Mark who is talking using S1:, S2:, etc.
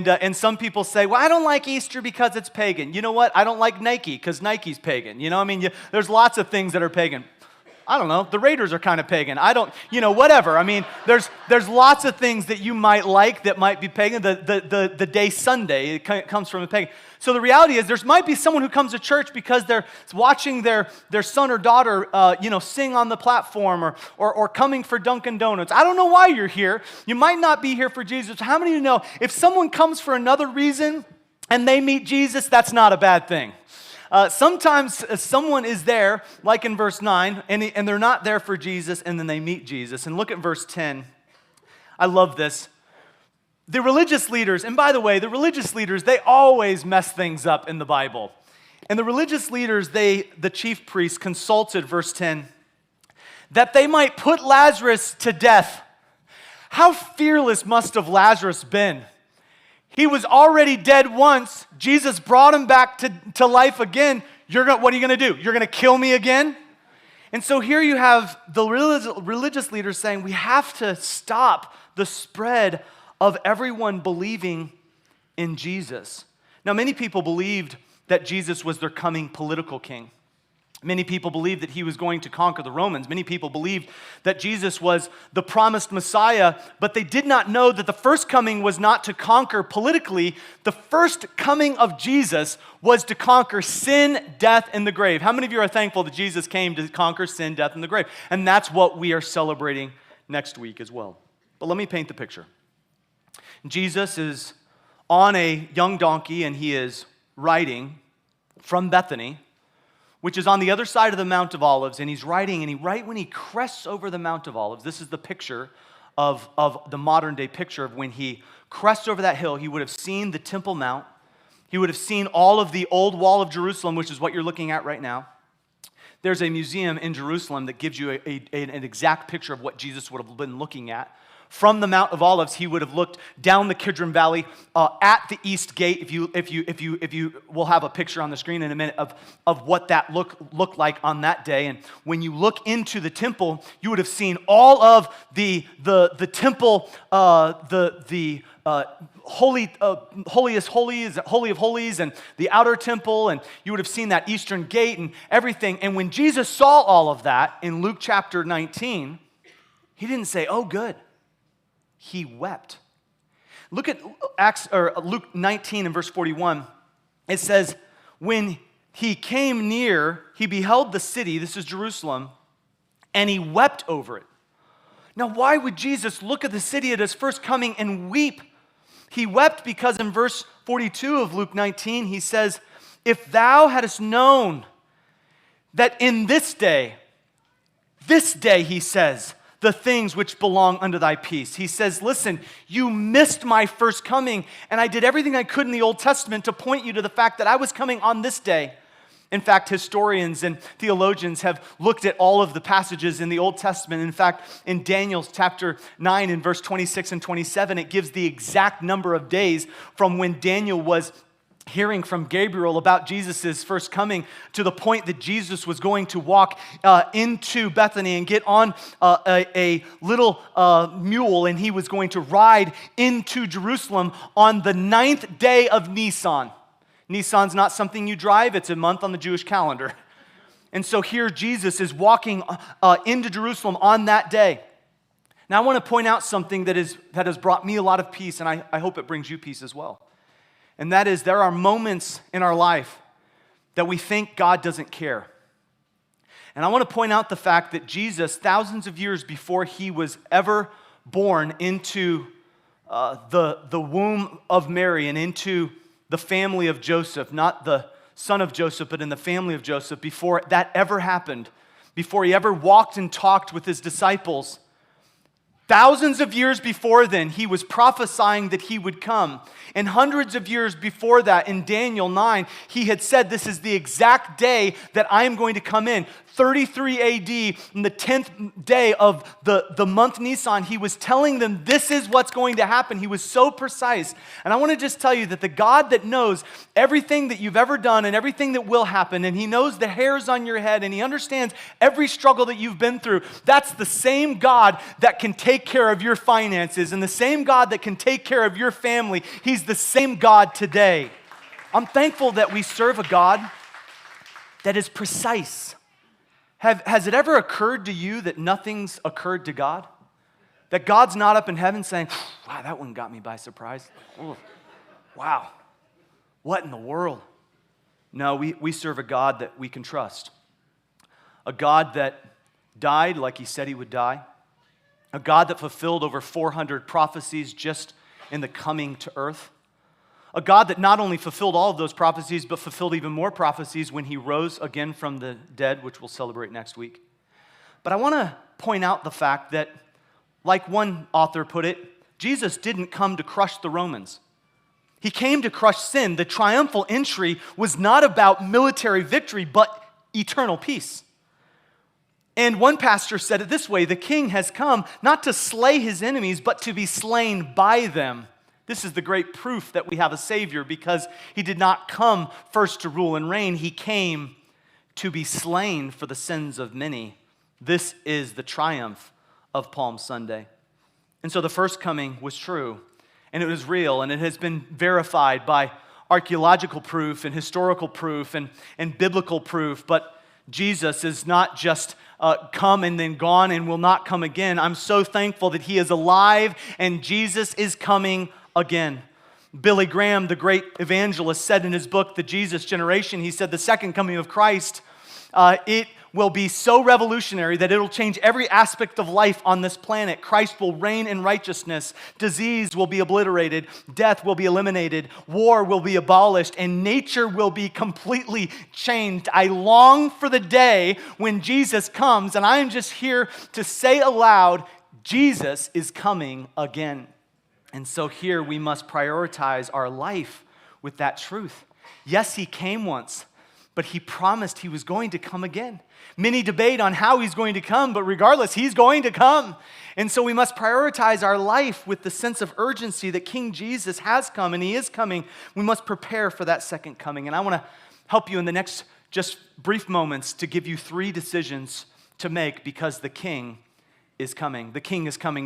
S1: And some people say, well, I don't like Easter because it's pagan. You know what? I don't like Nike because Nike's pagan. There's lots of things that are pagan. I don't know. The Raiders are kind of pagan. I don't, whatever. I mean, there's lots of things that you might like that might be pagan. The day Sunday, it comes from a pagan. So the reality is there might be someone who comes to church because they're watching their son or daughter, sing on the platform or coming for Dunkin' Donuts. I don't know why you're here. You might not be here for Jesus. How many of you know if someone comes for another reason and they meet Jesus, that's not a bad thing? Sometimes someone is there, like in verse 9, and they're not there for Jesus, and then they meet Jesus. And look at verse 10. I love this. The religious leaders, and by the way, the religious leaders, they always mess things up in the Bible. And the religious leaders, the chief priests, consulted, verse 10, that they might put Lazarus to death. How fearless must have Lazarus been? He was already dead once. Jesus brought him back to life again. What are you going to do? You're going to kill me again? And so here you have the religious leaders saying, we have to stop the spread of everyone believing in Jesus. Now, many people believed that Jesus was their coming political king. Many people believed that he was going to conquer the Romans. Many people believed that Jesus was the promised Messiah, but they did not know that the first coming was not to conquer politically. The first coming of Jesus was to conquer sin, death, and the grave. How many of you are thankful that Jesus came to conquer sin, death, and the grave? And that's what we are celebrating next week as well. But let me paint the picture. Jesus is on a young donkey, and he is riding from Bethany, which is on the other side of the Mount of Olives, and he's riding, and right when he crests over the Mount of Olives, this is the picture of the modern day picture of when he crests over that hill, he would have seen the Temple Mount, he would have seen all of the old wall of Jerusalem, which is what you're looking at right now. There's a museum in Jerusalem that gives you an exact picture of what Jesus would have been looking at. From the Mount of Olives, he would have looked down the Kidron Valley at the east gate. If you will have a picture on the screen in a minute of what that looked like on that day. And when you look into the temple, you would have seen all of the temple, holiest holies, holy of holies, and the outer temple, and you would have seen that eastern gate and everything. And when Jesus saw all of that in Luke chapter 19, he didn't say, "Oh, good." He wept. Look at Luke 19 and verse 41. It says, when he came near, he beheld the city, this is Jerusalem, and he wept over it. Now, why would Jesus look at the city at his first coming and weep? He wept because in verse 42 of Luke 19, he says, if thou hadst known that in this day, he says, the things which belong unto thy peace. He says, listen, you missed my first coming, and I did everything I could in the Old Testament to point you to the fact that I was coming on this day. In fact, historians and theologians have looked at all of the passages in the Old Testament. In fact, in Daniel chapter 9 and verse 26 and 27, it gives the exact number of days from when Daniel was hearing from Gabriel about Jesus' first coming to the point that Jesus was going to walk into Bethany and get on a little mule, and he was going to ride into Jerusalem on the 9th day of Nisan. Nisan's not something you drive, it's a month on the Jewish calendar. And so here Jesus is walking into Jerusalem on that day. Now I want to point out something that has brought me a lot of peace, and I hope it brings you peace as well. And that is, there are moments in our life that we think God doesn't care. And I want to point out the fact that Jesus, thousands of years before he was ever born into the womb of Mary and into the family of Joseph, not the son of Joseph, but in the family of Joseph, before that ever happened, before he ever walked and talked with his disciples, thousands of years before then, he was prophesying that he would come. And hundreds of years before that, in Daniel 9, he had said, this is the exact day that I am going to come in. 33 AD, in the 10th day of the month Nisan, he was telling them this is what's going to happen. He was so precise. And I want to just tell you that the God that knows everything that you've ever done and everything that will happen, and he knows the hairs on your head, and he understands every struggle that you've been through, that's the same God that can take take care of your finances and the same God that can take care of your family, He's the same God today. I'm thankful that we serve a God that is precise. Has it ever occurred to you that nothing's occurred to God? That God's not up in heaven saying, wow, that one got me by surprise. Ooh, wow, what in the world? No, we serve a God that we can trust. A God that died like He said He would die. A God that fulfilled over 400 prophecies just in the coming to earth. A God that not only fulfilled all of those prophecies, but fulfilled even more prophecies when He rose again from the dead, which we'll celebrate next week. But I want to point out the fact that, like one author put it, Jesus didn't come to crush the Romans. He came to crush sin. The triumphal entry was not about military victory, but eternal peace. And one pastor said it this way: the king has come not to slay his enemies, but to be slain by them. This is the great proof that we have a Savior, because He did not come first to rule and reign. He came to be slain for the sins of many. This is the triumph of Palm Sunday. And so the first coming was true, and it was real, and it has been verified by archaeological proof and historical proof and biblical proof. But Jesus is not just come and then gone and will not come again. I'm so thankful that He is alive and Jesus is coming again. Billy Graham, the great evangelist, said in his book, The Jesus Generation, he said the second coming of Christ, it will be so revolutionary that it'll change every aspect of life on this planet. Christ will reign in righteousness. Disease will be obliterated. Death will be eliminated. War will be abolished. And nature will be completely changed. I long for the day when Jesus comes, and I am just here to say aloud, Jesus is coming again. And so here we must prioritize our life with that truth. Yes, He came once, but He promised He was going to come again. Many debate on how He's going to come, but regardless, He's going to come. And so we must prioritize our life with the sense of urgency that King Jesus has come and He is coming. We must prepare for that second coming. And I want to help you in the next just brief moments to give you 3 decisions to make, because the King is coming. The King is coming.